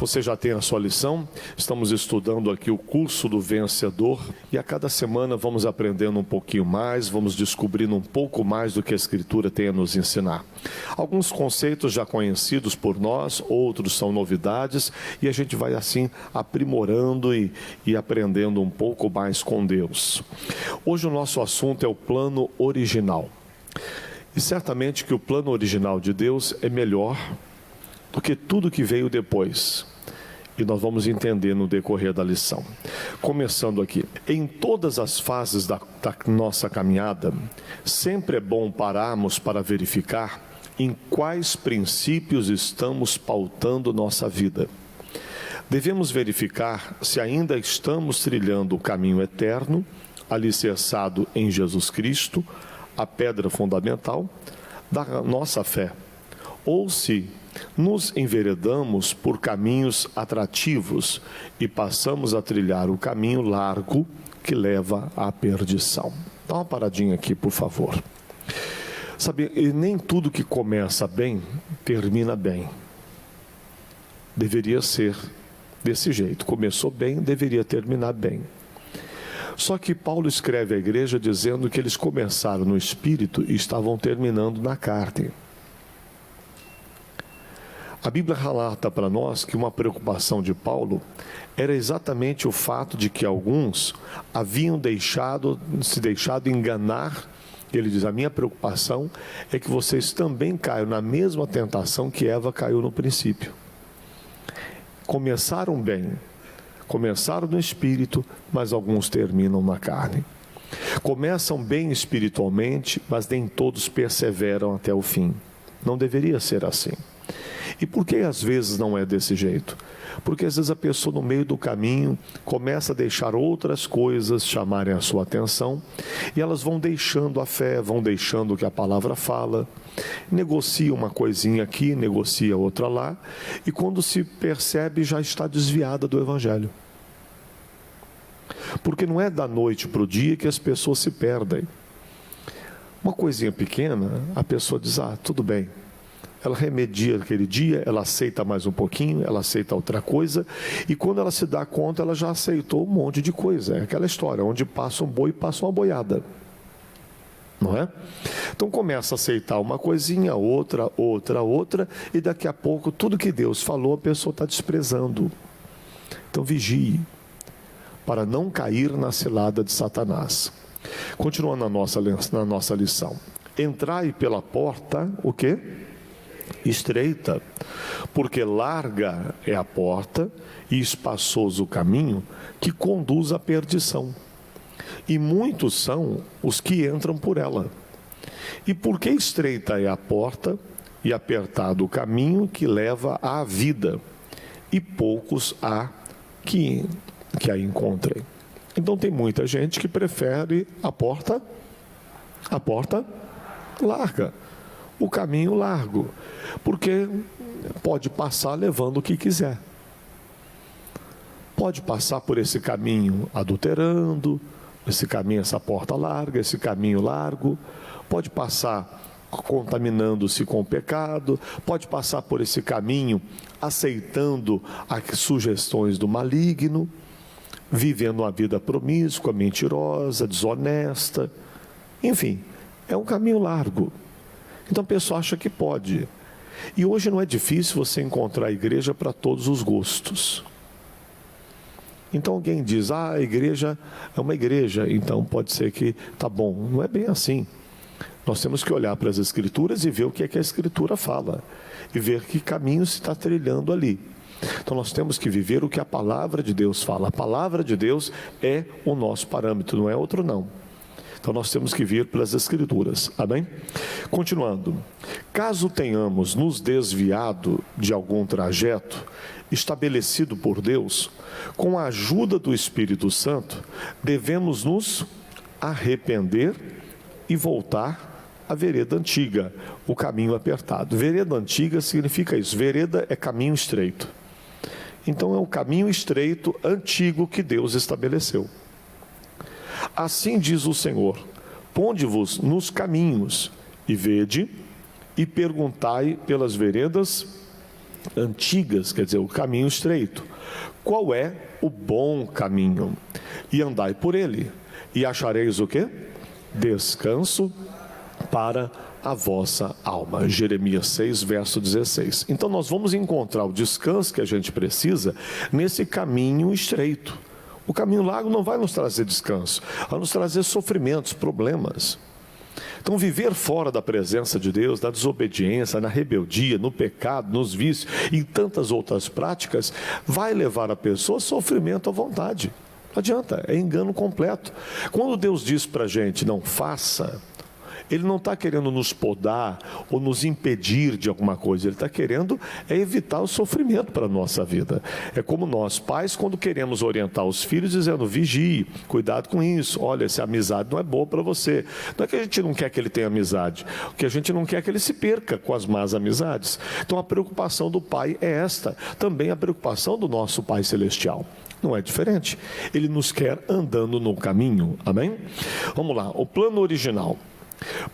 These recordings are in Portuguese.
Você já tem a sua lição? Estamos estudando aqui o curso do vencedor e a cada semana vamos aprendendo um pouquinho mais, vamos descobrindo um pouco mais do que a Escritura tem a nos ensinar. Alguns conceitos já conhecidos por nós, outros são novidades e a gente vai assim aprimorando e aprendendo um pouco mais com Deus. Hoje o nosso assunto é o plano original. E certamente que o plano original de Deus é melhor do que tudo que veio depois. E nós vamos entender no decorrer da lição. Começando aqui. Em todas as fases da nossa caminhada, sempre é bom pararmos para verificar em quais princípios estamos pautando nossa vida. Devemos verificar se ainda estamos trilhando o caminho eterno, alicerçado em Jesus Cristo, a pedra fundamental da nossa fé, ou se nos enveredamos por caminhos atrativos e passamos a trilhar o caminho largo que leva à perdição. Dá uma paradinha aqui, por favor. Sabe, e nem tudo que começa bem, termina bem. Deveria ser desse jeito. Começou bem, deveria terminar bem. Só que Paulo escreve à igreja dizendo que eles começaram no espírito e estavam terminando na carne. A Bíblia relata para nós que uma preocupação de Paulo era exatamente o fato de que alguns haviam se deixado enganar. Ele diz, a minha preocupação é que vocês também caiam na mesma tentação que Eva caiu no princípio. Começaram bem, começaram no espírito, mas alguns terminam na carne. Começam bem espiritualmente, mas nem todos perseveram até o fim. Não deveria ser assim. E por que às vezes não é desse jeito? Porque às vezes a pessoa no meio do caminho começa a deixar outras coisas chamarem a sua atenção e elas vão deixando a fé, vão deixando o que a palavra fala, negocia uma coisinha aqui, negocia outra lá e quando se percebe já está desviada do Evangelho. Porque não é da noite para o dia que as pessoas se perdem. Uma coisinha pequena, a pessoa diz, tudo bem. Ela remedia aquele dia, ela aceita mais um pouquinho, ela aceita outra coisa, e quando ela se dá conta, ela já aceitou um monte de coisa. É aquela história, onde passa um boi, passa uma boiada. Não é? Então começa a aceitar uma coisinha, outra, e daqui a pouco, tudo que Deus falou, a pessoa está desprezando. Então vigie, para não cair na cilada de Satanás. Continuando na nossa lição. Entrai pela porta, o quê? Estreita, porque larga é a porta e espaçoso o caminho que conduz à perdição, e muitos são os que entram por ela. E porque estreita é a porta e apertado o caminho que leva à vida, e poucos há que a encontrem. Então tem muita gente que prefere a porta larga, o caminho largo, porque pode passar levando o que quiser. Pode passar por esse caminho adulterando, esse caminho, essa porta larga, esse caminho largo, pode passar contaminando-se com o pecado, pode passar por esse caminho aceitando as sugestões do maligno, vivendo uma vida promíscua, mentirosa, desonesta, enfim, é um caminho largo. Então a pessoa acha que pode. E hoje não é difícil você encontrar a igreja para todos os gostos. Então alguém diz, a igreja é uma igreja, então pode ser que tá bom. Não é bem assim. Nós temos que olhar para as Escrituras e ver o que é que a Escritura fala. E ver que caminho se está trilhando ali. Então nós temos que viver o que a palavra de Deus fala. A palavra de Deus é o nosso parâmetro, não é outro não. Então nós temos que vir pelas Escrituras, amém? Continuando, caso tenhamos nos desviado de algum trajeto estabelecido por Deus, com a ajuda do Espírito Santo, devemos nos arrepender e voltar à vereda antiga, o caminho apertado. Vereda antiga significa isso, vereda é caminho estreito. Então é o caminho estreito, antigo que Deus estabeleceu. Assim diz o Senhor, ponde-vos nos caminhos, e vede, e perguntai pelas veredas antigas, quer dizer, o caminho estreito. Qual é o bom caminho? E andai por ele, e achareis o quê? Descanso para a vossa alma. Jeremias 6, verso 16. Então nós vamos encontrar o descanso que a gente precisa nesse caminho estreito. O caminho largo não vai nos trazer descanso, vai nos trazer sofrimentos, problemas. Então viver fora da presença de Deus, na desobediência, na rebeldia, no pecado, nos vícios e tantas outras práticas, vai levar a pessoa a sofrimento à vontade. Não adianta, é engano completo. Quando Deus diz para a gente, não faça, Ele não está querendo nos podar ou nos impedir de alguma coisa. Ele está querendo evitar o sofrimento para a nossa vida. É como nós, pais, quando queremos orientar os filhos, dizendo, vigie, cuidado com isso. Olha, essa amizade não é boa para você. Não é que a gente não quer que ele tenha amizade. O que a gente não quer é que ele se perca com as más amizades. Então a preocupação do pai é esta. Também a preocupação do nosso Pai Celestial. Não é diferente. Ele nos quer andando no caminho. Amém? Vamos lá. O plano original.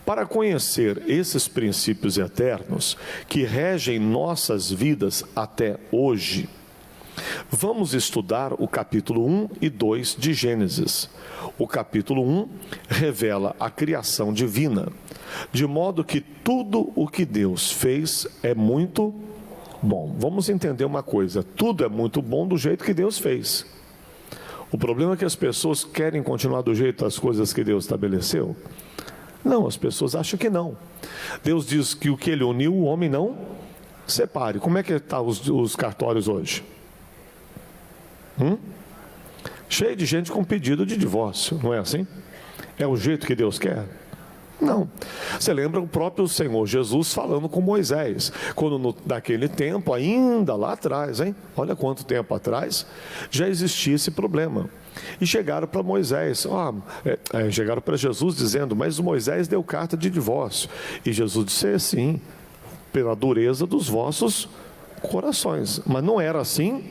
Para conhecer esses princípios eternos que regem nossas vidas até hoje, vamos estudar o capítulo 1 e 2 de Gênesis. O capítulo 1 revela a criação divina, de modo que tudo o que Deus fez é muito bom. Vamos entender uma coisa, tudo é muito bom do jeito que Deus fez. O problema é que as pessoas querem continuar do jeito das coisas que Deus estabeleceu. Não, as pessoas acham que não. Deus diz que o que Ele uniu, o homem não separe. Como é que estão os cartórios hoje? Cheio de gente com pedido de divórcio, não é assim? É o jeito que Deus quer? Não. Você lembra o próprio Senhor Jesus falando com Moisés, quando naquele tempo, ainda lá atrás, olha quanto tempo atrás, já existia esse problema. E chegaram para Moisés, chegaram para Jesus dizendo, mas Moisés deu carta de divórcio. E Jesus disse assim, pela dureza dos vossos corações. Mas não era assim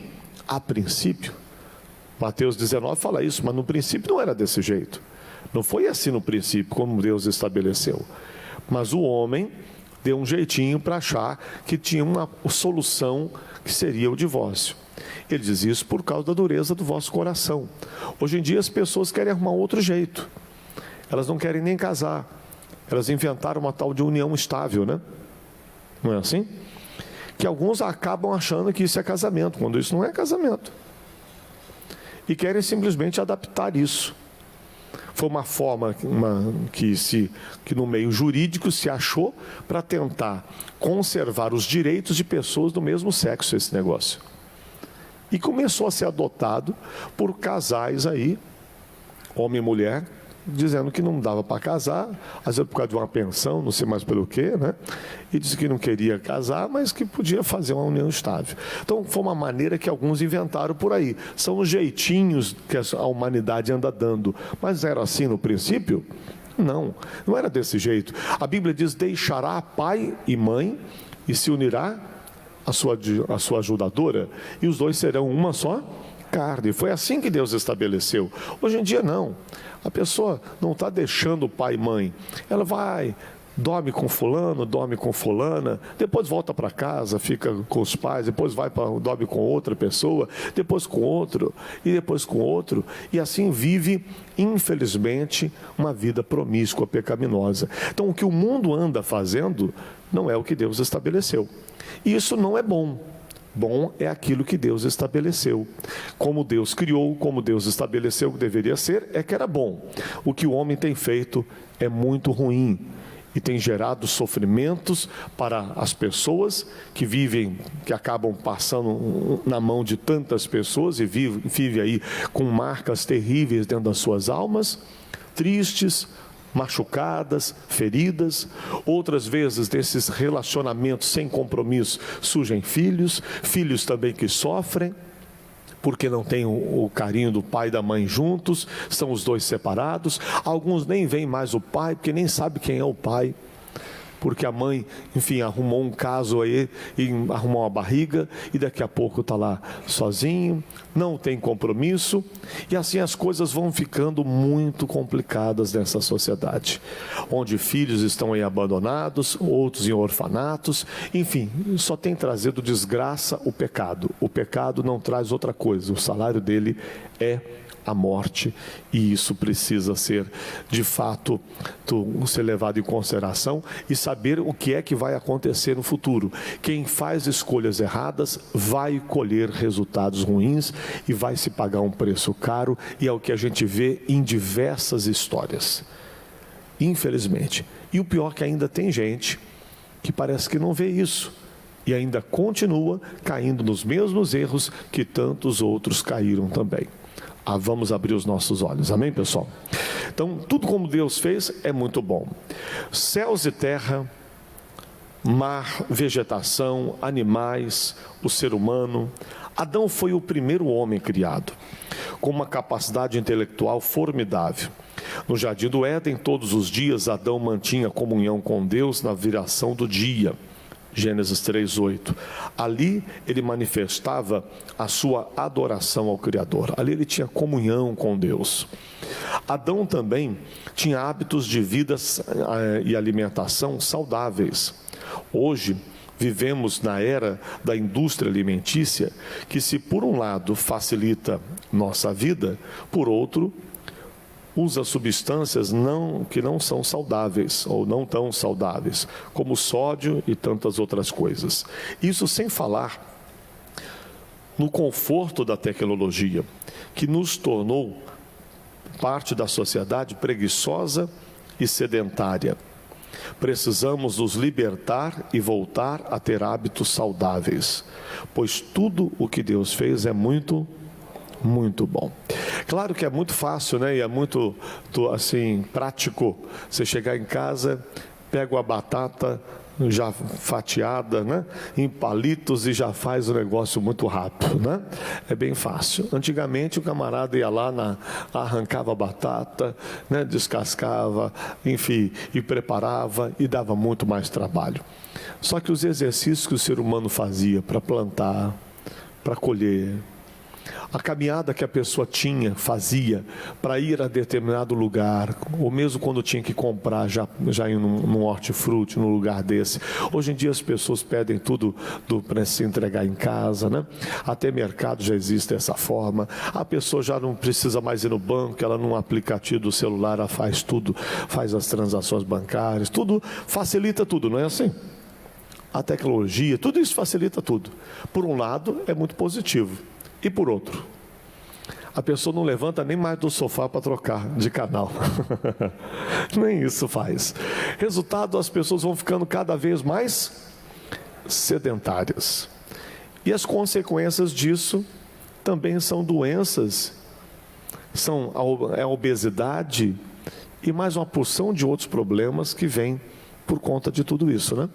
a princípio. Mateus 19 fala isso, mas no princípio não era desse jeito. Não foi assim no princípio, como Deus estabeleceu. Mas o homem deu um jeitinho para achar que tinha uma solução que seria o divórcio. Ele diz isso por causa da dureza do vosso coração. Hoje em dia as pessoas querem arrumar outro jeito. Elas não querem nem casar. Elas inventaram uma tal de união estável, né? Não é assim? Que alguns acabam achando que isso é casamento, quando isso não é casamento. E querem simplesmente adaptar isso. Foi uma forma que no meio jurídico se achou para tentar conservar os direitos de pessoas do mesmo sexo, esse negócio. E começou a ser adotado por casais aí, homem e mulher, dizendo que não dava para casar, às vezes por causa de uma pensão, não sei mais pelo quê, né? E disse que não queria casar, mas que podia fazer uma união estável. Então foi uma maneira que alguns inventaram por aí. São os jeitinhos que a humanidade anda dando. Mas era assim no princípio? Não, não era desse jeito. A Bíblia diz, deixará pai e mãe e se unirá a sua ajudadora, e os dois serão uma só carne. Foi assim que Deus estabeleceu. Hoje em dia não. A pessoa não está deixando o pai e mãe. Ela vai, dorme com fulano, dorme com fulana, depois volta para casa, fica com os pais, depois dorme com outra pessoa, depois com outro, e depois com outro, e assim vive, infelizmente, uma vida promíscua, pecaminosa. Então o que o mundo anda fazendo não é o que Deus estabeleceu. E isso não é bom. Bom é aquilo que Deus estabeleceu. Como Deus criou, como Deus estabeleceu que deveria ser, é que era bom. O que o homem tem feito é muito ruim e tem gerado sofrimentos para as pessoas que vivem, que acabam passando na mão de tantas pessoas e vivem aí com marcas terríveis dentro das suas almas, tristes, machucadas, feridas. Outras vezes desses relacionamentos sem compromisso surgem filhos também que sofrem porque não têm o carinho do pai e da mãe juntos, são os dois separados. Alguns nem veem mais o pai porque nem sabem quem é o pai. porque a mãe, enfim, arrumou um caso aí, e arrumou uma barriga, e daqui a pouco está lá sozinho, não tem compromisso, e assim as coisas vão ficando muito complicadas nessa sociedade, onde filhos estão aí abandonados, outros em orfanatos, enfim, só tem trazido desgraça o pecado. O pecado não traz outra coisa, o salário dele é a morte, e isso precisa ser, de fato, ser levado em consideração e saber o que é que vai acontecer no futuro. Quem faz escolhas erradas vai colher resultados ruins e vai se pagar um preço caro, e é o que a gente vê em diversas histórias, infelizmente. E o pior é que ainda tem gente que parece que não vê isso e ainda continua caindo nos mesmos erros que tantos outros caíram também. Vamos abrir os nossos olhos, amém, pessoal? Então, tudo como Deus fez é muito bom. Céus e terra, mar, vegetação, animais, o ser humano. Adão foi o primeiro homem criado, com uma capacidade intelectual formidável. No jardim do Éden, todos os dias, Adão mantinha comunhão com Deus na viração do dia. Gênesis 3:8. Ali ele manifestava a sua adoração ao Criador. Ali ele tinha comunhão com Deus. Adão também tinha hábitos de vida e alimentação saudáveis. Hoje vivemos na era da indústria alimentícia, que, se por um lado facilita nossa vida, por outro usa substâncias que não são saudáveis, ou não tão saudáveis, como sódio e tantas outras coisas. Isso sem falar no conforto da tecnologia, que nos tornou parte da sociedade preguiçosa e sedentária. Precisamos nos libertar e voltar a ter hábitos saudáveis, pois tudo o que Deus fez é muito bom. Claro que é muito fácil, né? E é muito, assim, prático. Você chegar em casa, pega uma batata já fatiada, né, em palitos, e já faz o negócio muito rápido, né? É bem fácil. Antigamente o camarada ia lá, arrancava a batata, né, descascava, enfim, e preparava, e dava muito mais trabalho. Só que os exercícios que o ser humano fazia para plantar, para colher, a caminhada que a pessoa fazia para ir a determinado lugar, ou mesmo quando tinha que comprar, já ir num hortifruti, num lugar desse. Hoje em dia as pessoas pedem tudo para se entregar em casa, né? Até mercado já existe dessa forma. A pessoa já não precisa mais ir no banco, ela num aplicativo do celular, ela faz tudo, faz as transações bancárias, tudo, facilita tudo, não é assim? A tecnologia, tudo isso facilita tudo. Por um lado, é muito positivo. E por outro, a pessoa não levanta nem mais do sofá para trocar de canal. Nem isso faz. Resultado, as pessoas vão ficando cada vez mais sedentárias. E as consequências disso também são doenças, são a obesidade e mais uma porção de outros problemas que vêm por conta de tudo isso, né?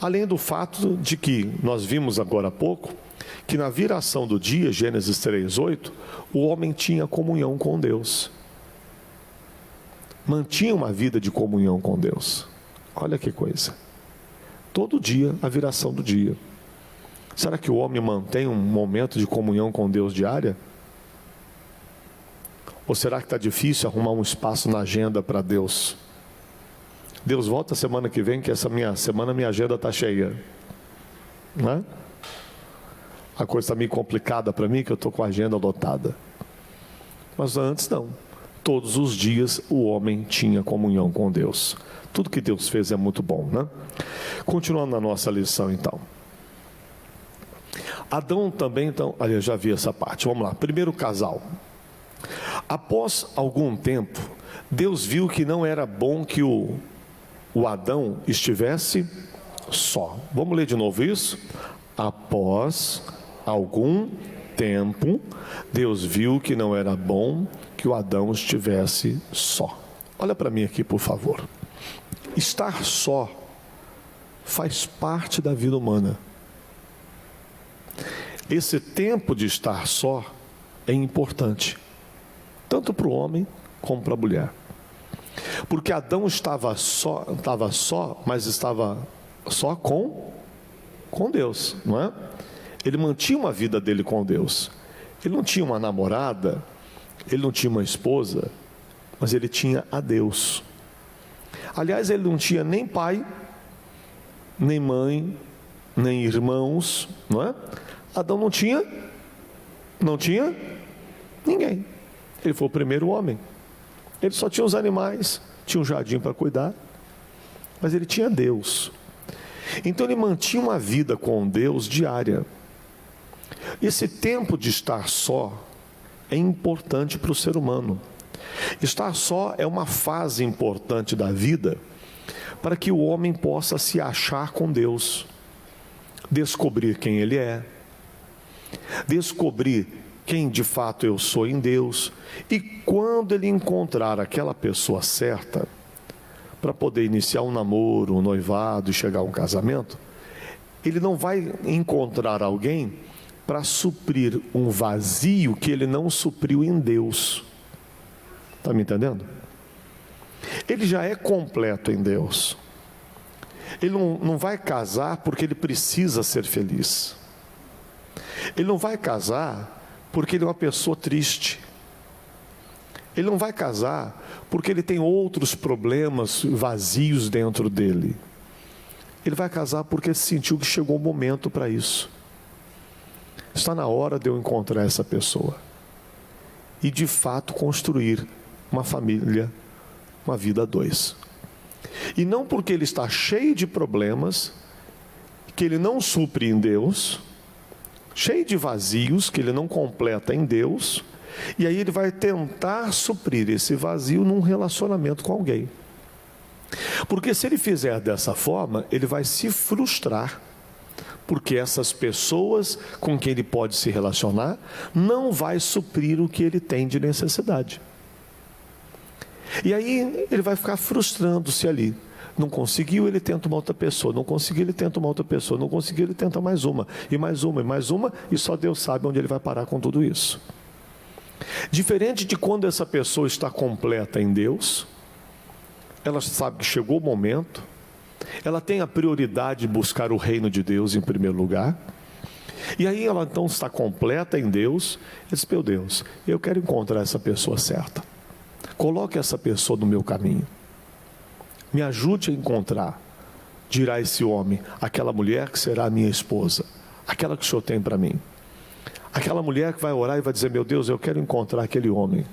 Além do fato de que nós vimos agora há pouco, que na viração do dia, Gênesis 3:8, o homem tinha comunhão com Deus. Mantinha uma vida de comunhão com Deus. Olha que coisa. Todo dia, a viração do dia. Será que o homem mantém um momento de comunhão com Deus diária? Ou será que está difícil arrumar um espaço na agenda para Deus? Deus volta semana que vem, que essa semana minha agenda está cheia. Não é? A coisa está meio complicada para mim, que eu estou com a agenda lotada. Mas antes não. Todos os dias o homem tinha comunhão com Deus. Tudo que Deus fez é muito bom, né? Continuando na nossa lição, então. Adão também, então, eu já vi essa parte. Vamos lá. Primeiro casal. Após algum tempo, Deus viu que não era bom que o Adão estivesse só. Vamos ler de novo isso? Após algum tempo, Deus viu que não era bom que o Adão estivesse só. Olha para mim aqui, por favor. Estar só faz parte da vida humana. Esse tempo de estar só é importante, tanto para o homem como para a mulher. Porque Adão estava só, mas estava só com Deus, não é? Ele mantinha uma vida dele com Deus. Ele não tinha uma namorada, ele não tinha uma esposa, mas ele tinha a Deus. Aliás, ele não tinha nem pai, nem mãe, nem irmãos, não é? Adão não tinha ninguém. Ele foi o primeiro homem. Ele só tinha os animais, tinha um jardim para cuidar, mas ele tinha Deus. Então ele mantinha uma vida com Deus diária. Esse tempo de estar só é importante para o ser humano. Estar só é uma fase importante da vida para que o homem possa se achar com Deus, descobrir quem ele é, descobrir quem de fato eu sou em Deus, e quando ele encontrar aquela pessoa certa, para poder iniciar um namoro, um noivado e chegar a um casamento, ele não vai encontrar alguém para suprir um vazio que ele não supriu em Deus. Está me entendendo? Ele já é completo em Deus. Ele não vai casar porque ele precisa ser feliz. Ele não vai casar porque ele é uma pessoa triste. Ele não vai casar porque ele tem outros problemas vazios dentro dele. Ele vai casar porque sentiu que chegou o momento para isso. Está na hora de eu encontrar essa pessoa e de fato construir uma família, uma vida a dois. E não porque ele está cheio de problemas que ele não supre em Deus, cheio de vazios que ele não completa em Deus, e aí ele vai tentar suprir esse vazio num relacionamento com alguém. Porque se ele fizer dessa forma, ele vai se frustrar, porque essas pessoas com quem ele pode se relacionar não vai suprir o que ele tem de necessidade. E aí ele vai ficar frustrando-se ali. Não conseguiu, ele tenta uma outra pessoa. Não conseguiu, ele tenta uma outra pessoa. Não conseguiu, ele tenta mais uma, e mais uma, e mais uma, e só Deus sabe onde ele vai parar com tudo isso. Diferente de quando essa pessoa está completa em Deus, ela sabe que chegou o momento, ela tem a prioridade de buscar o reino de Deus em primeiro lugar, e aí ela então está completa em Deus, e diz: meu Deus, eu quero encontrar essa pessoa certa. Coloque essa pessoa no meu caminho. Me ajude a encontrar, dirá esse homem, aquela mulher que será a minha esposa, aquela que o Senhor tem para mim. Aquela mulher que vai orar e vai dizer: meu Deus, eu quero encontrar aquele homem,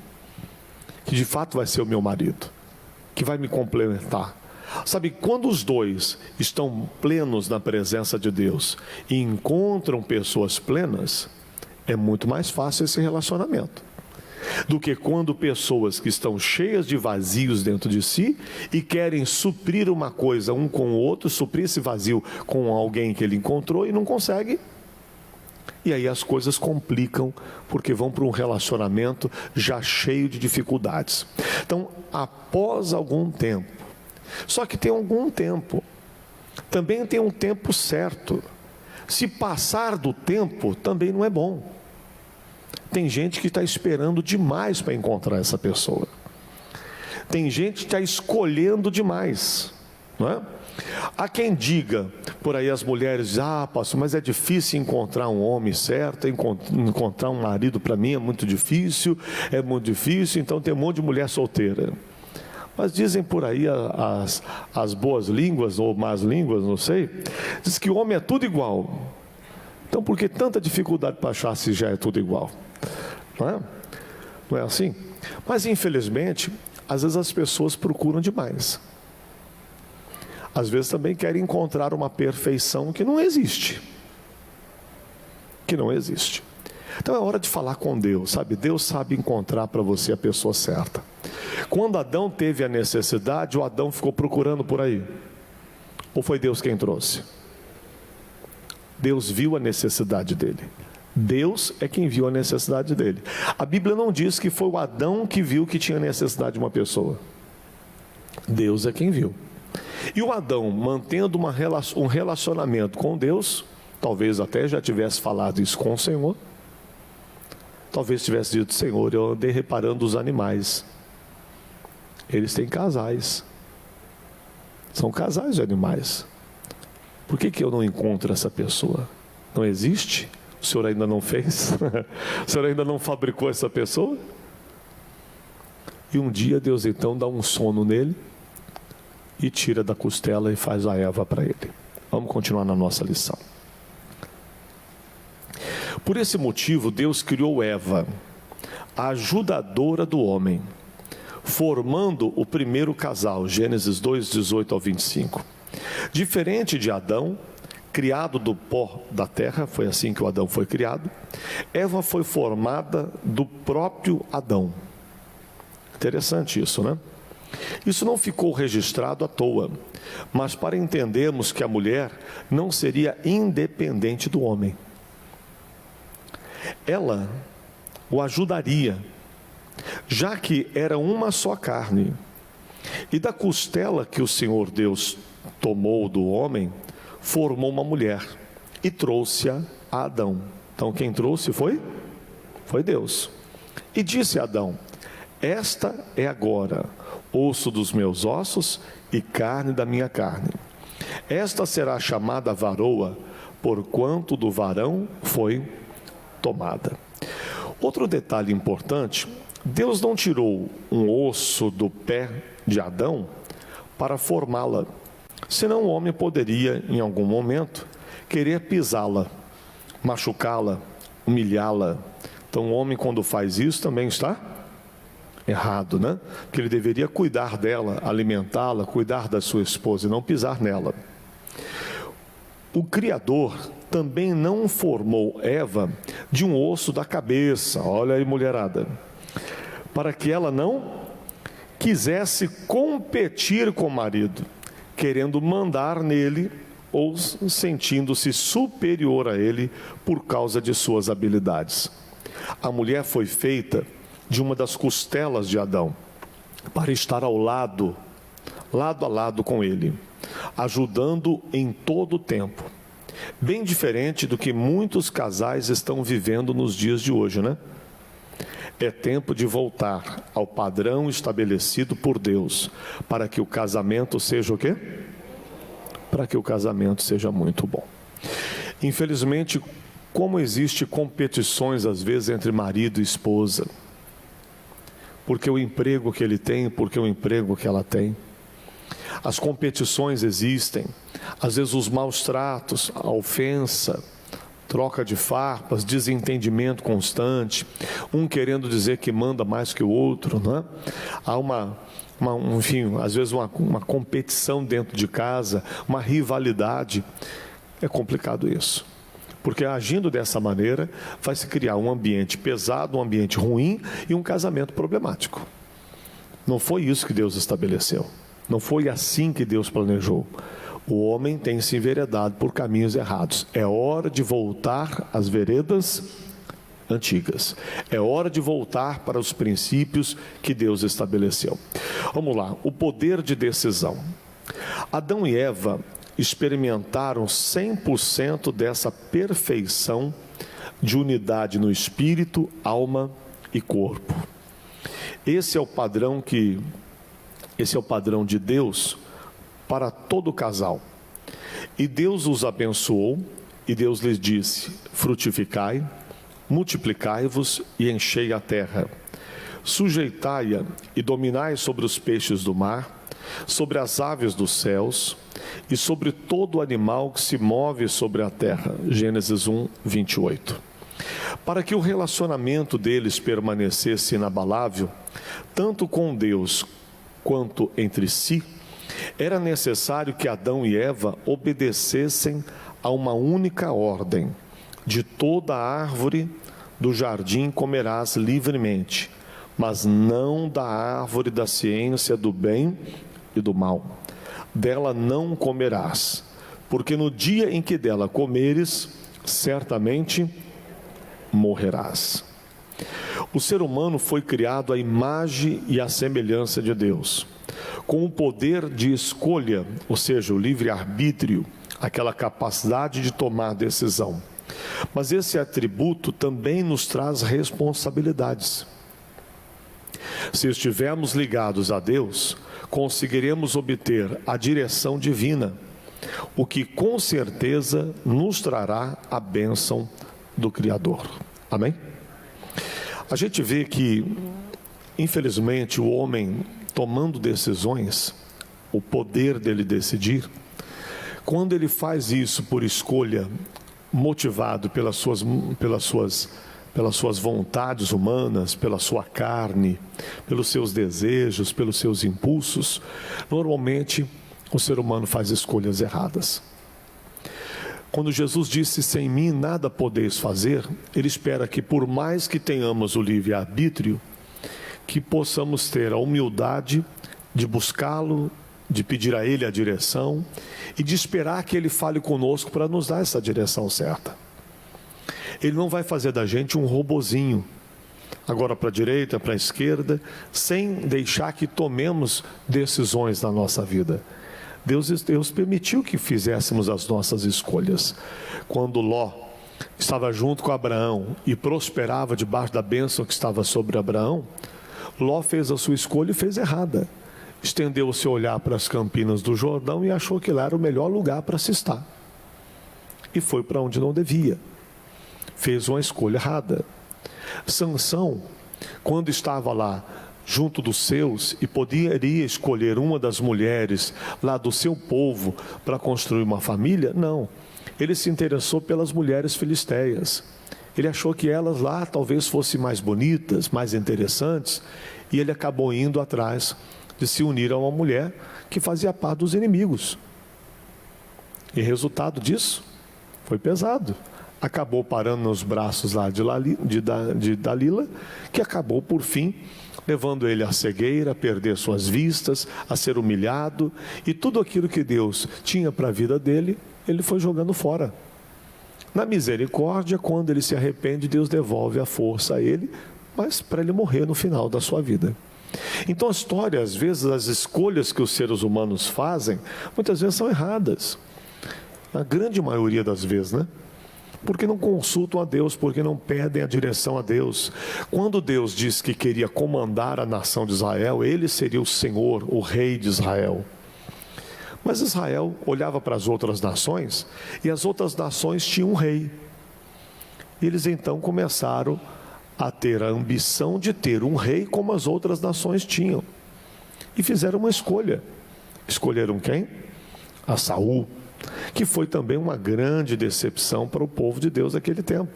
que de fato vai ser o meu marido, que vai me complementar. Sabe, quando os dois estão plenos na presença de Deus e encontram pessoas plenas, é muito mais fácil esse relacionamento do que quando pessoas que estão cheias de vazios dentro de si e querem suprir uma coisa um com o outro, suprir esse vazio com alguém que ele encontrou e não consegue. E aí as coisas complicam, porque vão para um relacionamento já cheio de dificuldades. Então, após algum tempo, só que tem algum tempo, também tem um tempo certo. Se passar do tempo, também não é bom. Tem gente que está esperando demais para encontrar essa pessoa. Tem gente que está escolhendo demais, não é? Há quem diga, por aí as mulheres dizem: ah, pastor, mas é difícil encontrar um homem certo, encontrar um marido para mim é muito difícil, então tem um monte de mulher solteira. Mas dizem por aí as boas línguas, ou más línguas, não sei, diz que o homem é tudo igual. Então por que tanta dificuldade para achar se já é tudo igual? Não é assim? Mas infelizmente, às vezes as pessoas procuram demais. Às vezes também querem encontrar uma perfeição que não existe. Então é hora de falar com Deus, sabe? Deus sabe encontrar para você a pessoa certa. Quando Adão teve a necessidade, o Adão ficou procurando por aí? Ou foi Deus quem trouxe? Deus viu a necessidade dele. Deus é quem viu a necessidade dele. A Bíblia não diz que foi o Adão que viu que tinha necessidade de uma pessoa. Deus é quem viu. E o Adão, mantendo um relacionamento com Deus, talvez até já tivesse falado isso com o Senhor, talvez tivesse dito: Senhor, eu andei reparando os animais, Eles têm casais. São casais de animais. Por que eu não encontro essa pessoa? Não existe? O senhor ainda não fez? O senhor ainda não fabricou essa pessoa? E um dia Deus então dá um sono nele e tira da costela e faz a Eva para ele. Vamos continuar na nossa lição. Por esse motivo, Deus criou Eva, a ajudadora do homem, formando o primeiro casal, Gênesis 2, 18 ao 25. Diferente de Adão, criado do pó da terra, foi assim que o Adão foi criado, Eva foi formada do próprio Adão. Interessante isso, né? Isso não ficou registrado à toa, mas para entendermos que a mulher não seria independente do homem. Ela o ajudaria, já que era uma só carne. E da costela que o Senhor Deus tomou do homem, formou uma mulher e trouxe-a a Adão. Então quem trouxe foi Deus. E disse a Adão: esta é agora osso dos meus ossos e carne da minha carne. Esta será chamada varoa, porquanto do varão foi tomada. Outro detalhe importante: Deus não tirou um osso do pé de Adão para formá-la, senão o homem poderia, em algum momento, querer pisá-la, machucá-la, humilhá-la. Então o homem, quando faz isso, também está errado, né? Porque ele deveria cuidar dela, alimentá-la, cuidar da sua esposa e não pisar nela. O Criador também não formou Eva de um osso da cabeça, olha aí, mulherada, para que ela não quisesse competir com o marido, querendo mandar nele ou sentindo-se superior a ele por causa de suas habilidades. A mulher foi feita de uma das costelas de Adão, para estar ao lado a lado com ele, ajudando em todo o tempo. Bem diferente do que muitos casais estão vivendo nos dias de hoje, né? É tempo de voltar ao padrão estabelecido por Deus, para que o casamento seja o quê? Para que o casamento seja muito bom. Infelizmente, como existe competições às vezes entre marido e esposa, porque o emprego que ele tem, porque o emprego que ela tem. As competições existem, às vezes os maus tratos, a ofensa, troca de farpas, desentendimento constante, um querendo dizer que manda mais que o outro, não é? Há enfim, às vezes uma competição dentro de casa, uma rivalidade. É complicado isso, porque agindo dessa maneira, vai se criar um ambiente pesado, um ambiente ruim e um casamento problemático. Não foi isso que Deus estabeleceu. Não foi assim que Deus planejou. O homem tem se enveredado por caminhos errados. É hora de voltar às veredas antigas. É hora de voltar para os princípios que Deus estabeleceu. Vamos lá, o poder de decisão. Adão e Eva experimentaram 100% dessa perfeição de unidade no espírito, alma e corpo. Esse é o padrão de Deus para todo casal. E Deus os abençoou, e Deus lhes disse: frutificai, multiplicai-vos e enchei a terra. Sujeitai-a e dominai sobre os peixes do mar, sobre as aves dos céus e sobre todo animal que se move sobre a terra. Gênesis 1, 28. Para que o relacionamento deles permanecesse inabalável, tanto com Deus quanto entre si, era necessário que Adão e Eva obedecessem a uma única ordem: de toda árvore do jardim comerás livremente, mas não da árvore da ciência do bem e do mal. Dela não comerás, porque no dia em que dela comeres, certamente morrerás. O ser humano foi criado à imagem e à semelhança de Deus, com o poder de escolha, ou seja, o livre-arbítrio, aquela capacidade de tomar decisão. Mas esse atributo também nos traz responsabilidades. Se estivermos ligados a Deus, conseguiremos obter a direção divina, o que com certeza nos trará a bênção do Criador. Amém? A gente vê que, infelizmente, o homem tomando decisões, o poder dele decidir, quando ele faz isso por escolha, motivado pelas suas vontades humanas, pela sua carne, pelos seus desejos, pelos seus impulsos, normalmente o ser humano faz escolhas erradas. Quando Jesus disse, sem mim nada podeis fazer, ele espera que, por mais que tenhamos o livre-arbítrio, que possamos ter a humildade de buscá-lo, de pedir a ele a direção e de esperar que ele fale conosco para nos dar essa direção certa. Ele não vai fazer da gente um robozinho, agora para a direita, para a esquerda, sem deixar que tomemos decisões na nossa vida. Deus permitiu que fizéssemos as nossas escolhas. Quando Ló estava junto com Abraão e prosperava debaixo da bênção que estava sobre Abraão, Ló fez a sua escolha e fez errada. Estendeu o seu olhar para as campinas do Jordão e achou que lá era o melhor lugar para se estar. E foi para onde não devia. Fez uma escolha errada. Sansão, quando estava lá junto dos seus e poderia escolher uma das mulheres lá do seu povo para construir uma família, não. Ele se interessou pelas mulheres filisteias. Ele achou que elas lá talvez fossem mais bonitas, mais interessantes, e ele acabou indo atrás de se unir a uma mulher que fazia parte dos inimigos. E resultado disso foi pesado. Acabou parando nos braços lá de Dalila, que acabou por fim levando ele à cegueira, a perder suas vistas, a ser humilhado, e tudo aquilo que Deus tinha para a vida dele, ele foi jogando fora. Na misericórdia, quando ele se arrepende, Deus devolve a força a ele, mas para ele morrer no final da sua vida. Então a história, às vezes, as escolhas que os seres humanos fazem, muitas vezes são erradas. Na grande maioria das vezes, né? Porque não consultam a Deus, porque não pedem a direção a Deus. Quando Deus disse que queria comandar a nação de Israel, ele seria o Senhor, o rei de Israel. Mas Israel olhava para as outras nações, e as outras nações tinham um rei. E eles então começaram a ter a ambição de ter um rei como as outras nações tinham. E fizeram uma escolha. Escolheram quem? A Saul, que foi também uma grande decepção para o povo de Deus naquele tempo.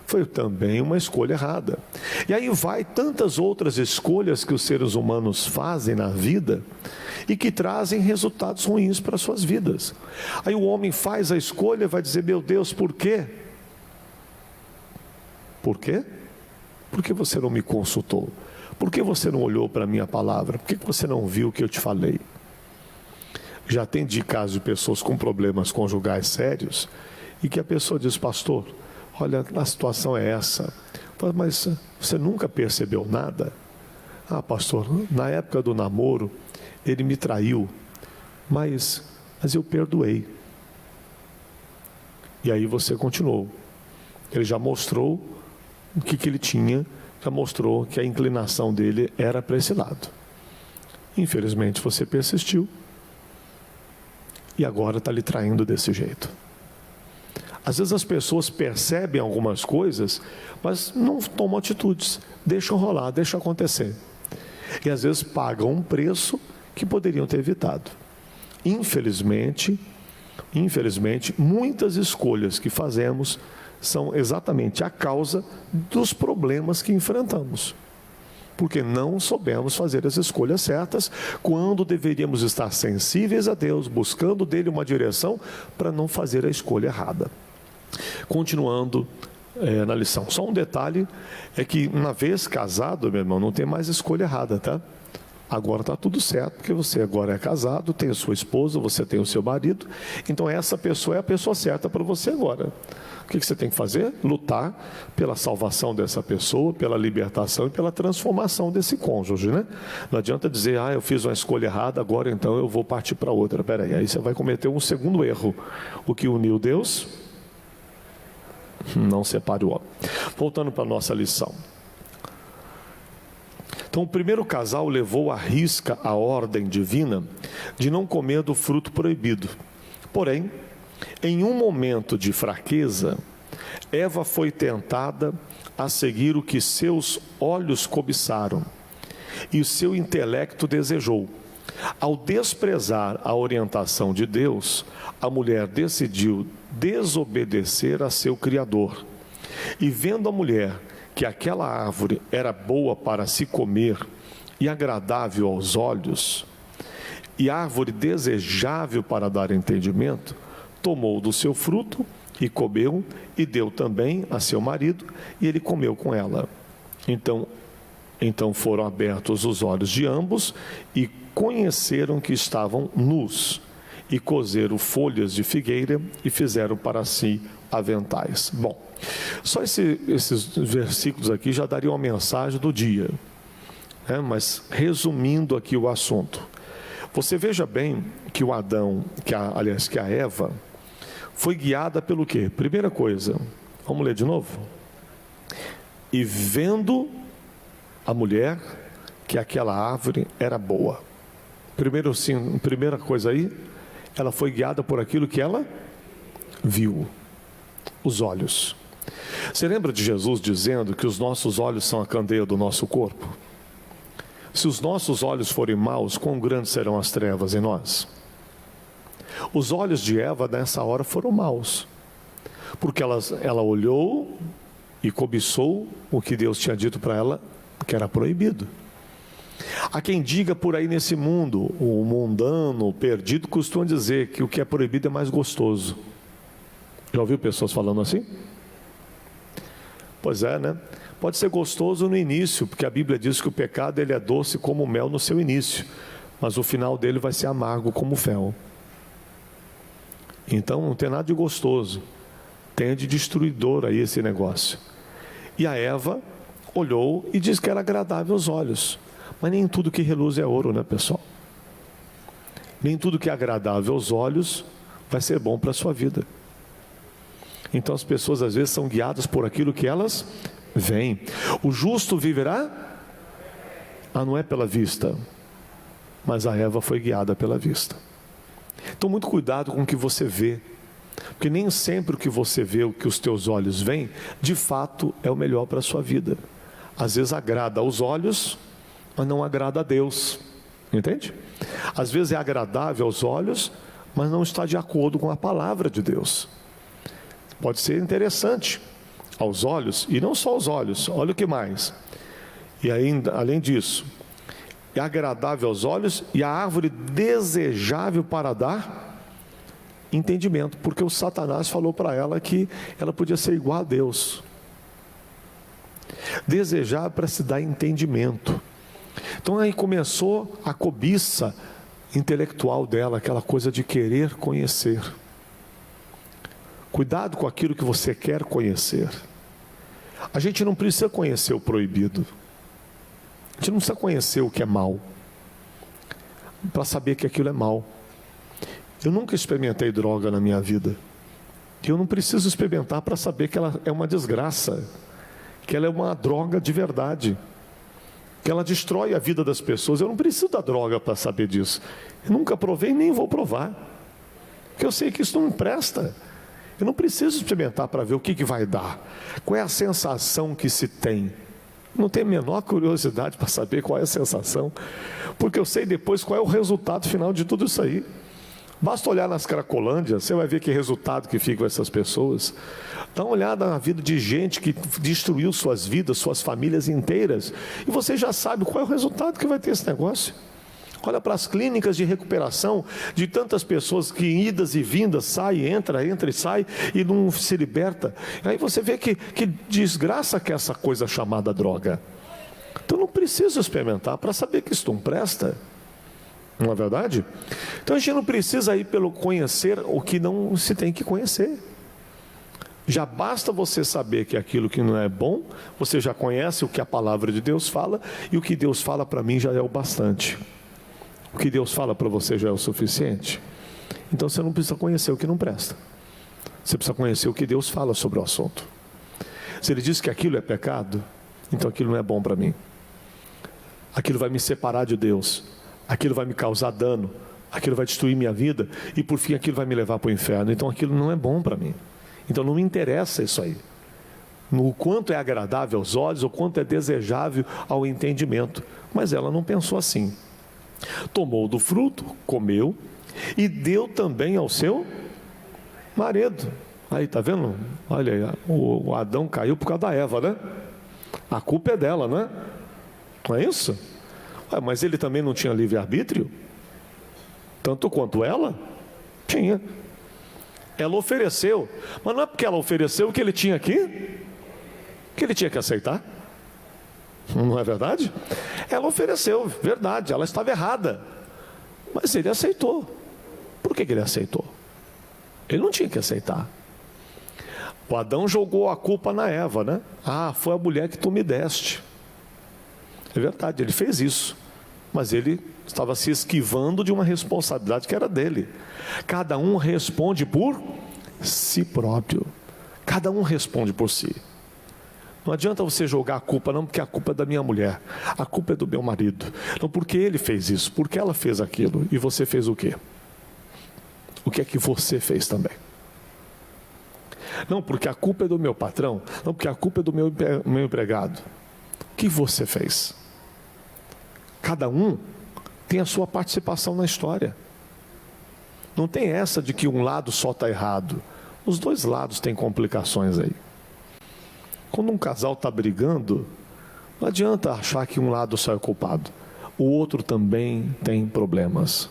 Foi também uma escolha errada. E aí vai tantas outras escolhas que os seres humanos fazem na vida e que trazem resultados ruins para as suas vidas. Aí o homem faz a escolha e vai dizer, meu Deus, por quê? Por quê? Por que você não me consultou? Por que você não olhou para a minha palavra? Por que você não viu o que eu te falei? Já atendi casos de pessoas com problemas conjugais sérios e que a pessoa diz, pastor, olha, a situação é essa. Mas você nunca percebeu nada? Ah, pastor, na época do namoro, ele me traiu, mas eu perdoei. E aí você continuou. Ele já mostrou o que ele tinha, já mostrou que a inclinação dele era para esse lado. Infelizmente você persistiu. E agora está lhe traindo desse jeito. Às vezes as pessoas percebem algumas coisas, mas não tomam atitudes, deixam rolar, deixam acontecer. E às vezes pagam um preço que poderiam ter evitado. Infelizmente, muitas escolhas que fazemos são exatamente a causa dos problemas que enfrentamos. Porque não soubemos fazer as escolhas certas, quando deveríamos estar sensíveis a Deus, buscando dele uma direção para não fazer a escolha errada. Continuando na lição, só um detalhe, é que uma vez casado, meu irmão, não tem mais escolha errada, tá? Agora está tudo certo, porque você agora é casado, tem a sua esposa, você tem o seu marido, então essa pessoa é a pessoa certa para você agora. O que você tem que fazer? Lutar pela salvação dessa pessoa, pela libertação e pela transformação desse cônjuge, né? Não adianta dizer, eu fiz uma escolha errada, agora então eu vou partir para outra. Peraí, aí você vai cometer um segundo erro. O que uniu Deus não separe o homem. Voltando para a nossa lição. Então o primeiro casal levou à risca a ordem divina de não comer do fruto proibido. Porém, em um momento de fraqueza, Eva foi tentada a seguir o que seus olhos cobiçaram e o seu intelecto desejou. Ao desprezar a orientação de Deus, a mulher decidiu desobedecer a seu Criador. E vendo a mulher que aquela árvore era boa para se comer e agradável aos olhos, e árvore desejável para dar entendimento, tomou do seu fruto e comeu, e deu também a seu marido, e ele comeu com ela. Então foram abertos os olhos de ambos, e conheceram que estavam nus, e coseram folhas de figueira, e fizeram para si aventais. Bom, só esses versículos aqui já dariam uma mensagem do dia, né? Mas resumindo aqui o assunto, você veja bem que o Adão, que a Eva, foi guiada pelo quê? Primeira coisa, vamos ler de novo. E vendo a mulher que aquela árvore era boa. Primeira coisa aí, ela foi guiada por aquilo que ela viu, os olhos. Você lembra de Jesus dizendo que os nossos olhos são a candeia do nosso corpo? Se os nossos olhos forem maus, quão grandes serão as trevas em nós? Os olhos de Eva nessa hora foram maus, porque ela olhou e cobiçou o que Deus tinha dito para ela que era proibido. Há quem diga por aí nesse mundo, o mundano, o perdido, costuma dizer que o que é proibido é mais gostoso. Já ouviu pessoas falando assim? Pois é, né? Pode ser gostoso no início, porque a Bíblia diz que o pecado ele é doce como mel no seu início, mas o final dele vai ser amargo como fel. Então não tem nada de gostoso, tem de destruidor aí esse negócio. E a Eva olhou e disse que era agradável aos olhos, mas nem tudo que reluz é ouro, né, pessoal? Nem tudo que é agradável aos olhos vai ser bom para a sua vida. Então as pessoas às vezes são guiadas por aquilo que elas veem. O justo viverá? Não é pela vista, mas a Eva foi guiada pela vista. Então muito cuidado com o que você vê, porque nem sempre o que você vê, o que os teus olhos veem, de fato é o melhor para a sua vida. Às vezes agrada aos olhos, mas não agrada a Deus, entende? Às vezes é agradável aos olhos, mas não está de acordo com a palavra de Deus. Pode ser interessante aos olhos, e não só aos olhos, olha o que mais. E ainda, além disso, é agradável aos olhos e a árvore desejável para dar entendimento, porque o Satanás falou para ela que ela podia ser igual a Deus. Desejar para se dar entendimento. Então aí começou a cobiça intelectual dela, aquela coisa de querer conhecer. Cuidado com aquilo que você quer conhecer. A gente não precisa conhecer o proibido. A gente não precisa conhecer o que é mal para saber que aquilo é mal. Eu nunca experimentei droga na minha vida. Eu não preciso experimentar para saber que ela é uma desgraça, que ela é uma droga de verdade, que ela destrói a vida das pessoas. Eu não preciso da droga para saber disso. Eu nunca provei, nem vou provar, porque eu sei que isso não me presta. Eu não preciso experimentar para ver o que vai dar. Qual é a sensação que se tem? Não tenho a menor curiosidade para saber qual é a sensação, porque eu sei depois qual é o resultado final de tudo isso aí. Basta olhar nas Cracolândias, você vai ver que resultado que ficam essas pessoas. Dá uma olhada na vida de gente que destruiu suas vidas, suas famílias inteiras, e você já sabe qual é o resultado que vai ter esse negócio. Olha para as clínicas de recuperação de tantas pessoas que idas e vindas, sai, entra e sai e não se liberta. Aí você vê que desgraça que é essa coisa chamada droga. Então não precisa experimentar para saber que isso não presta. Não é verdade? Então a gente não precisa ir pelo conhecer o que não se tem que conhecer. Já basta você saber que aquilo que não é bom, você já conhece o que a palavra de Deus fala, e o que Deus fala para mim já é o bastante. O que Deus fala para você já é o suficiente. Então você não precisa conhecer o que não presta. Você precisa conhecer o que Deus fala sobre o assunto. Se Ele diz que aquilo é pecado, então aquilo não é bom para mim. aquilo vai me separar de Deus, aquilo vai me causar dano, aquilo vai destruir minha vida, e por fim aquilo vai me levar para o inferno. Então aquilo não é bom para mim. Então não me interessa isso aí. No quanto é agradável aos olhos, o quanto é desejável ao entendimento. Mas ela não pensou assim. Tomou do fruto, comeu, e deu também ao seu marido. Aí, tá vendo? Olha aí, o Adão caiu por causa da Eva, né? A culpa é dela, né? Não é isso? Mas ele também não tinha livre-arbítrio? Tanto quanto ela? Tinha. Ela ofereceu. Mas não é porque ela ofereceu que ele tinha que aceitar. Não é verdade? Ela ofereceu, verdade, ela estava errada. Mas ele aceitou. Por que ele aceitou? Ele não tinha que aceitar. O Adão jogou a culpa na Eva, né? Ah, foi a mulher que tu me deste. É verdade, ele fez isso. Mas ele estava se esquivando de uma responsabilidade que era dele. Cada um responde por si próprio. Cada um responde por si. Não adianta você jogar a culpa, não, porque a culpa é da minha mulher, a culpa é do meu marido. Não, porque ele fez isso, porque ela fez aquilo. E você fez o quê? O que é que você fez também? Não, porque a culpa é do meu patrão. Não, porque a culpa é do meu empregado. O que você fez? Cada um tem a sua participação na história. Não tem essa de que um lado só está errado. Os dois lados têm complicações aí. Quando um casal está brigando, não adianta achar que um lado só é culpado. O outro também tem problemas.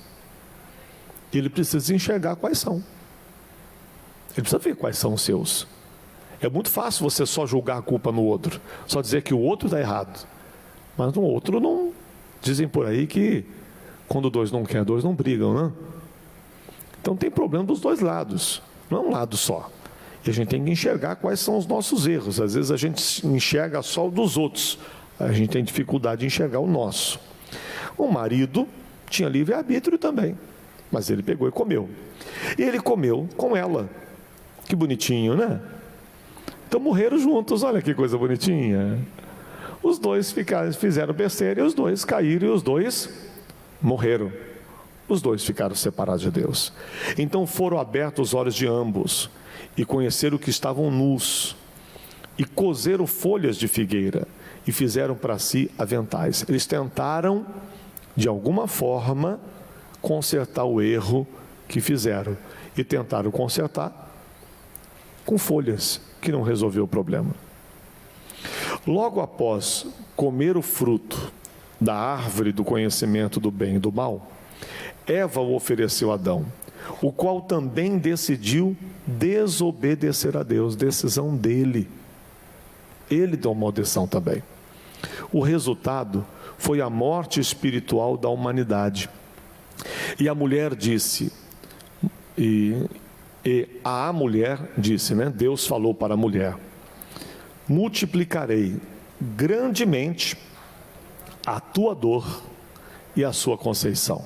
Ele precisa enxergar quais são. Ele precisa ver quais são os seus. É muito fácil você só julgar a culpa no outro, só dizer que o outro está errado. Mas no outro não. Dizem por aí que quando dois não querem, dois não brigam, né? Então tem problema dos dois lados, não é um lado só. E a gente tem que enxergar quais são os nossos erros. Às vezes a gente enxerga só o dos outros, a gente tem dificuldade de enxergar o nosso. O marido tinha livre-arbítrio também, mas ele pegou e comeu. E ele comeu com ela. Que bonitinho, né? Então morreram juntos, olha que coisa bonitinha. Os dois fizeram besteira e os dois caíram e os dois morreram. Os dois ficaram separados de Deus. Então foram abertos os olhos de ambos e conheceram que estavam nus e coseram folhas de figueira e fizeram para si aventais. Eles tentaram, de alguma forma, consertar o erro que fizeram e tentaram consertar com folhas, que não resolveu o problema. Logo após comer o fruto da árvore do conhecimento do bem e do mal, Eva o ofereceu a Adão, o qual também decidiu desobedecer a Deus. Decisão dele. Ele deu uma maldição também. O resultado foi a morte espiritual da humanidade. E a mulher disse, a mulher disse, né? Deus falou para a mulher: multiplicarei grandemente a tua dor e a sua conceição.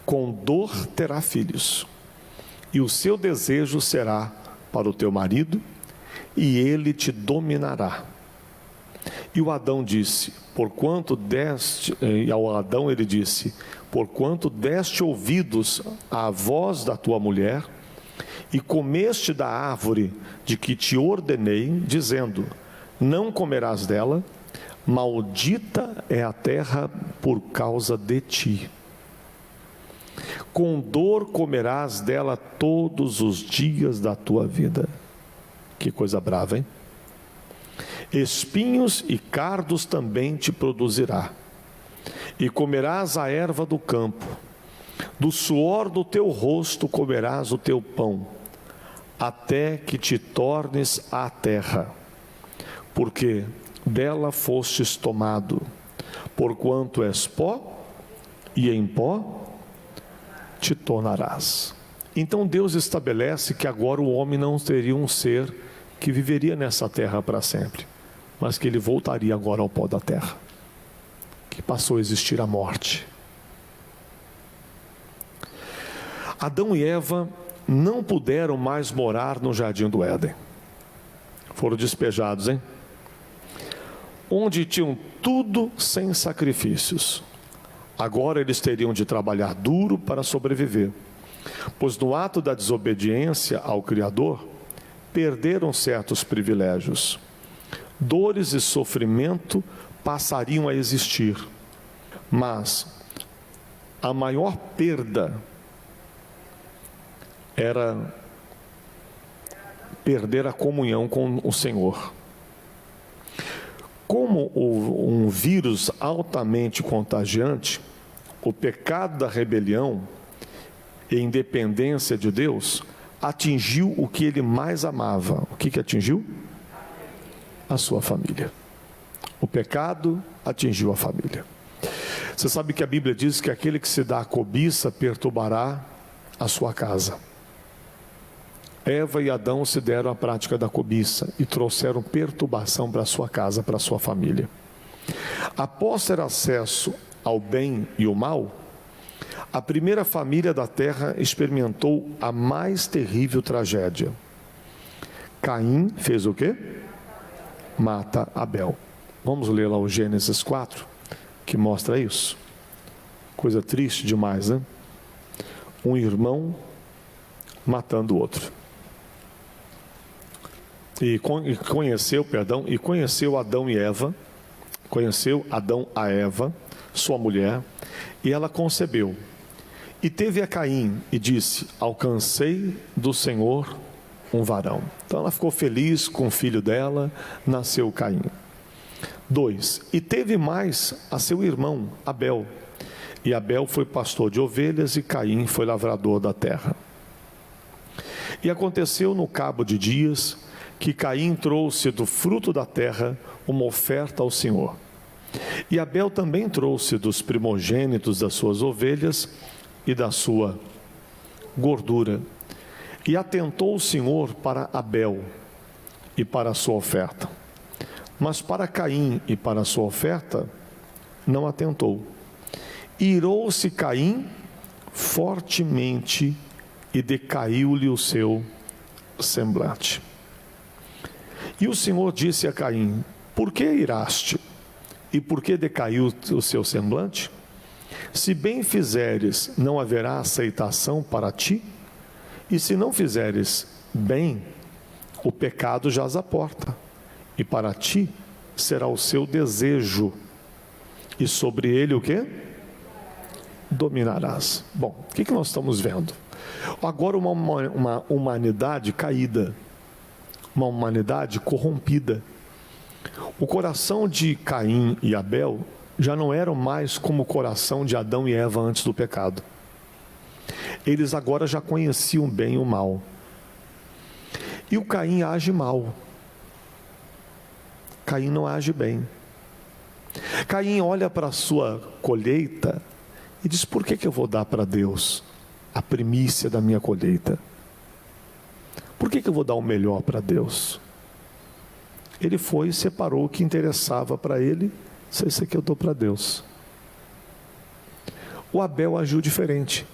Com dor terá filhos, e o seu desejo será para o teu marido, e ele te dominará. E o Adão disse, e ao Adão ele disse: porquanto deste ouvidos à voz da tua mulher, e comeste da árvore de que te ordenei, dizendo: não comerás dela, maldita é a terra por causa de ti. Com dor comerás dela todos os dias da tua vida. Que coisa brava, hein? Espinhos e cardos também te produzirá, e comerás a erva do campo, do suor do teu rosto comerás o teu pão, até que te tornes a terra, porque dela fostes tomado, porquanto és pó, e em pó te tornarás. Então Deus estabelece que agora o homem não seria um ser que viveria nessa terra para sempre, mas que ele voltaria agora ao pó da terra, que passou a existir a morte. Adão e Eva não puderam mais morar no jardim do Éden. Foram despejados, hein? Onde tinham tudo sem sacrifícios. Agora eles teriam de trabalhar duro para sobreviver, pois no ato da desobediência ao Criador, perderam certos privilégios. Dores e sofrimento passariam a existir, mas a maior perda era perder a comunhão com o Senhor. Como um vírus altamente contagiante, o pecado da rebelião e independência de Deus atingiu o que ele mais amava. O que atingiu? A sua família. O pecado atingiu a família. Você sabe que a Bíblia diz que aquele que se dá à cobiça perturbará a sua casa. Eva e Adão se deram à prática da cobiça e trouxeram perturbação para a sua casa, para a sua família. Após ter acesso ao bem e o mal, a primeira família da terra experimentou a mais terrível tragédia. Caim fez o quê? Mata Abel. Vamos ler lá o Gênesis 4, que mostra isso. Coisa triste demais, né? Um irmão matando o outro. E conheceu Adão e Eva, conheceu Adão a Eva, sua mulher, e ela concebeu. E teve a Caim e disse: alcancei do Senhor um varão. Então ela ficou feliz com o filho dela, nasceu Caim. 2. E teve mais a seu irmão Abel. E Abel foi pastor de ovelhas e Caim foi lavrador da terra. E aconteceu no cabo de dias que Caim trouxe do fruto da terra uma oferta ao Senhor. E Abel também trouxe dos primogênitos das suas ovelhas e da sua gordura. E atentou o Senhor para Abel e para a sua oferta. Mas para Caim e para a sua oferta, não atentou. Irou-se Caim fortemente e decaiu-lhe o seu semblante. E o Senhor disse a Caim: por que iraste? E por que decaiu o seu semblante? Se bem fizeres, não haverá aceitação para ti? E se não fizeres bem, o pecado jaz à porta, e para ti será o seu desejo, e sobre ele o quê? Dominarás. Bom, o que nós estamos vendo? Agora uma humanidade caída, uma humanidade corrompida. O coração de Caim e Abel já não eram mais como o coração de Adão e Eva antes do pecado. Eles agora já conheciam bem o mal. E o Caim age mal. Caim não age bem. Caim olha para a sua colheita e diz: por que eu vou dar para Deus a primícia da minha colheita? Por que eu vou dar o melhor para Deus? Ele foi e separou o que interessava para ele. Isso aqui eu dou para Deus. O Abel agiu diferente.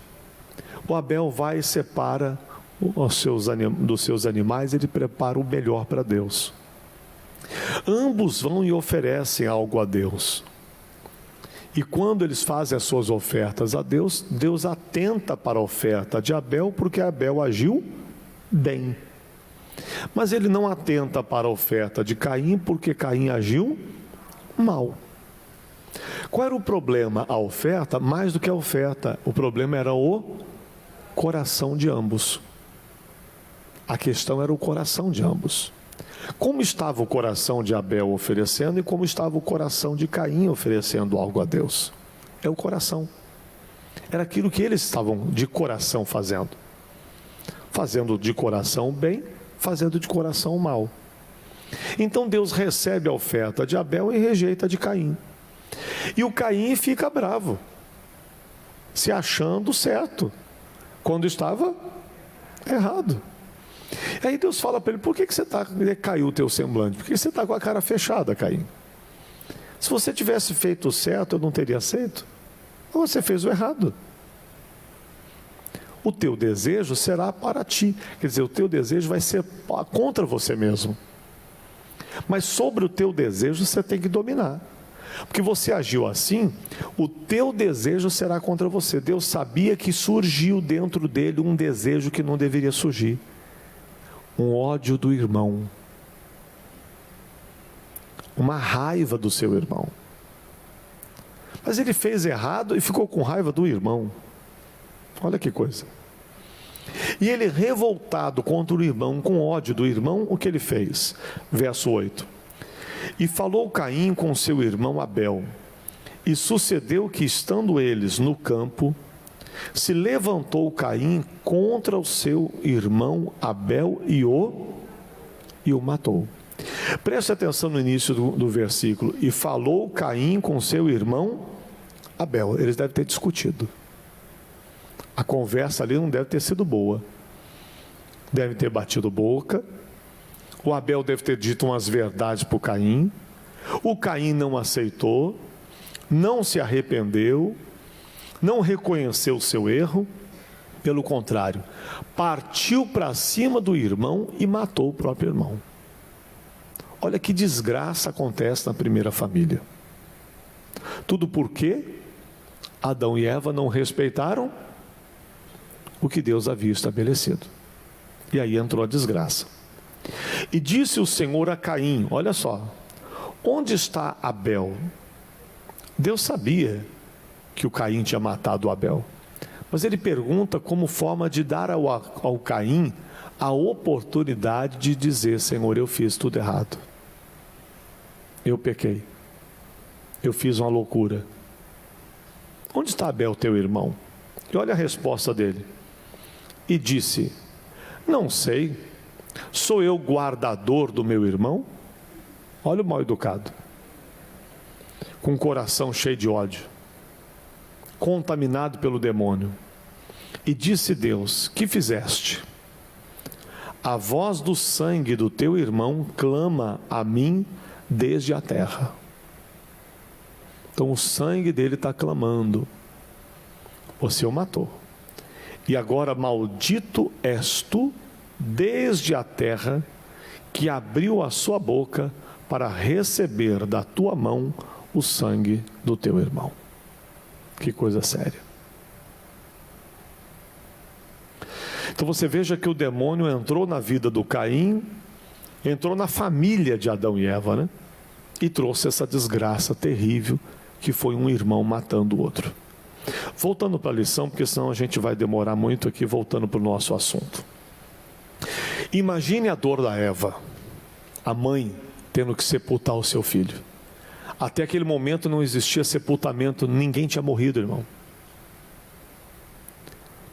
O Abel vai e separa dos seus animais, ele prepara o melhor para Deus. Ambos vão e oferecem algo a Deus. E quando eles fazem as suas ofertas a Deus, Deus atenta para a oferta de Abel, porque Abel agiu bem. Mas ele não atenta para a oferta de Caim, porque Caim agiu mal. Qual era o problema? A oferta? Mais do que a oferta, o problema era o coração de ambos. A questão era o coração de ambos. Como estava o coração de Abel oferecendo e como estava o coração de Caim oferecendo algo a Deus? É o coração. Era aquilo que eles estavam de coração fazendo. Fazendo de coração bem, fazendo de coração mal. Então Deus recebe a oferta de Abel e rejeita a de Caim. E o Caim fica bravo, se achando certo, quando estava errado. Aí Deus fala para ele: por que você caiu o teu semblante? Porque você está com a cara fechada, Caim. Se você tivesse feito o certo, eu não teria aceito. Ou você fez o errado. O teu desejo será para ti. Quer dizer, o teu desejo vai ser contra você mesmo. Mas sobre o teu desejo você tem que dominar. Porque você agiu assim, o teu desejo será contra você. Deus sabia que surgiu dentro dele um desejo que não deveria surgir. Um ódio do irmão. Uma raiva do seu irmão. Mas ele fez errado e ficou com raiva do irmão. Olha que coisa. E ele, revoltado contra o irmão, com ódio do irmão, o que ele fez? Verso 8. E falou Caim com seu irmão Abel. E sucedeu que, estando eles no campo, se levantou Caim contra o seu irmão Abel e o matou. Preste atenção no início do versículo. E falou Caim com seu irmão Abel. Eles devem ter discutido. A conversa ali não deve ter sido boa. Deve ter batido boca. O Abel deve ter dito umas verdades para o Caim. O Caim não aceitou, não se arrependeu, não reconheceu o seu erro. Pelo contrário, partiu para cima do irmão e matou o próprio irmão. Olha que desgraça acontece na primeira família. Tudo porque Adão e Eva não respeitaram o que Deus havia estabelecido. E aí entrou a desgraça. E disse o Senhor a Caim, olha só, onde está Abel? Deus sabia que o Caim tinha matado Abel, mas ele pergunta como forma de dar ao Caim a oportunidade de dizer: Senhor, eu fiz tudo errado, eu pequei, eu fiz uma loucura. Onde está Abel, teu irmão? E olha a resposta dele. E disse: não sei, sou eu guardador do meu irmão? Olha o mal educado, com o coração cheio de ódio, contaminado pelo demônio. E disse Deus: que fizeste? A voz do sangue do teu irmão clama a mim desde a terra. Então o sangue dele está clamando. Você o matou. E agora maldito és tu desde a terra, que abriu a sua boca para receber da tua mão o sangue do teu irmão. Que coisa séria. Então você veja que o demônio entrou na vida do Caim, entrou na família de Adão e Eva, né? E trouxe essa desgraça terrível, que foi um irmão matando o outro. Voltando para a lição, porque senão a gente vai demorar muito aqui, voltando para o nosso assunto. Imagine a dor da Eva, a mãe tendo que sepultar o seu filho. Até aquele momento não existia sepultamento, ninguém tinha morrido, irmão.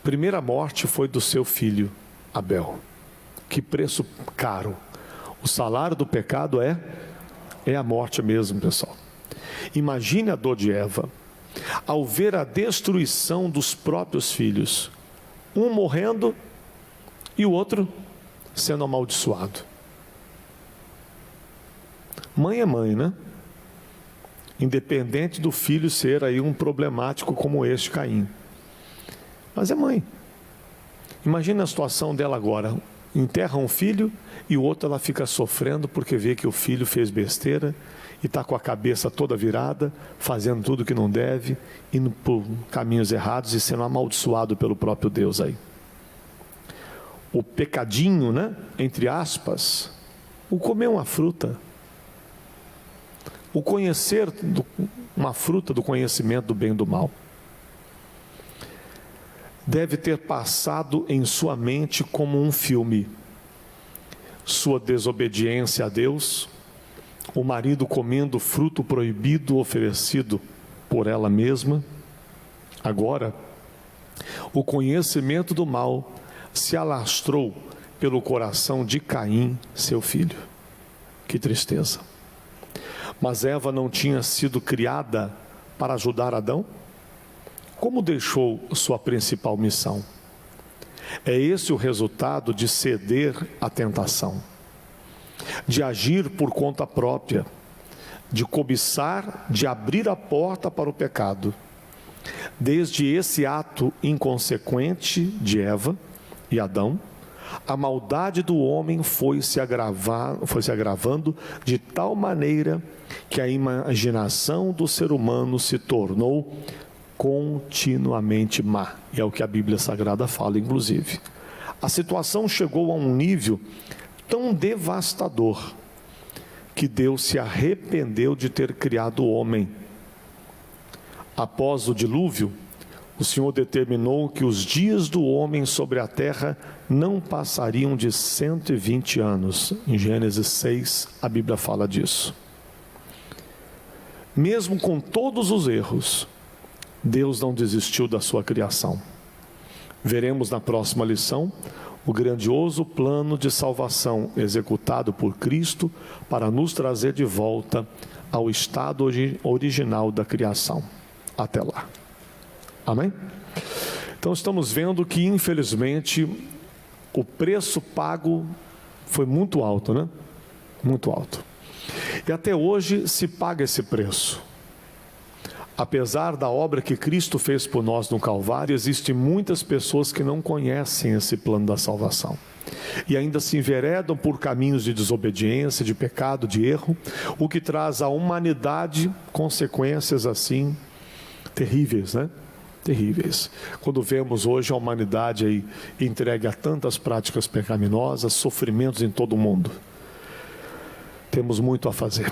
Primeira morte foi do seu filho, Abel. Que preço caro. O salário do pecado é a morte mesmo, pessoal. Imagine a dor de Eva, ao ver a destruição dos próprios filhos. Um morrendo e o outro sendo amaldiçoado. Mãe é mãe, né? Independente do filho ser aí um problemático como este Caim. Mas é mãe. Imagina a situação dela agora. Enterra um filho e o outro ela fica sofrendo porque vê que o filho fez besteira e está com a cabeça toda virada, fazendo tudo que não deve, indo por caminhos errados e sendo amaldiçoado pelo próprio Deus aí. O pecadinho, né? Entre aspas, o comer uma fruta, o conhecer uma fruta do conhecimento do bem e do mal, deve ter passado em sua mente como um filme. Sua desobediência a Deus, o marido comendo fruto proibido oferecido por ela mesma. Agora, o conhecimento do mal se alastrou pelo coração de Caim, seu filho. Que tristeza. Mas Eva não tinha sido criada para ajudar Adão? Como deixou sua principal missão? É esse o resultado de ceder à tentação, de agir por conta própria, de cobiçar, de abrir a porta para o pecado. Desde esse ato inconsequente de Eva e Adão, a maldade do homem foi se agravando de tal maneira que a imaginação do ser humano se tornou continuamente má. E é o que a Bíblia Sagrada fala, inclusive. A situação chegou a um nível tão devastador que Deus se arrependeu de ter criado o homem. Após o dilúvio, o Senhor determinou que os dias do homem sobre a terra não passariam de 120 anos. Em Gênesis 6, a Bíblia fala disso. Mesmo com todos os erros, Deus não desistiu da sua criação. Veremos na próxima lição o grandioso plano de salvação executado por Cristo para nos trazer de volta ao estado original da criação. Até lá. Amém? Então estamos vendo que, infelizmente, o preço pago foi muito alto, né? Muito alto. E até hoje se paga esse preço. Apesar da obra que Cristo fez por nós no Calvário, existem muitas pessoas que não conhecem esse plano da salvação. E ainda se enveredam por caminhos de desobediência, de pecado, de erro, o que traz à humanidade consequências assim terríveis, né? Terríveis. Quando vemos hoje a humanidade aí entregue a tantas práticas pecaminosas, sofrimentos em todo o mundo. Temos muito a fazer.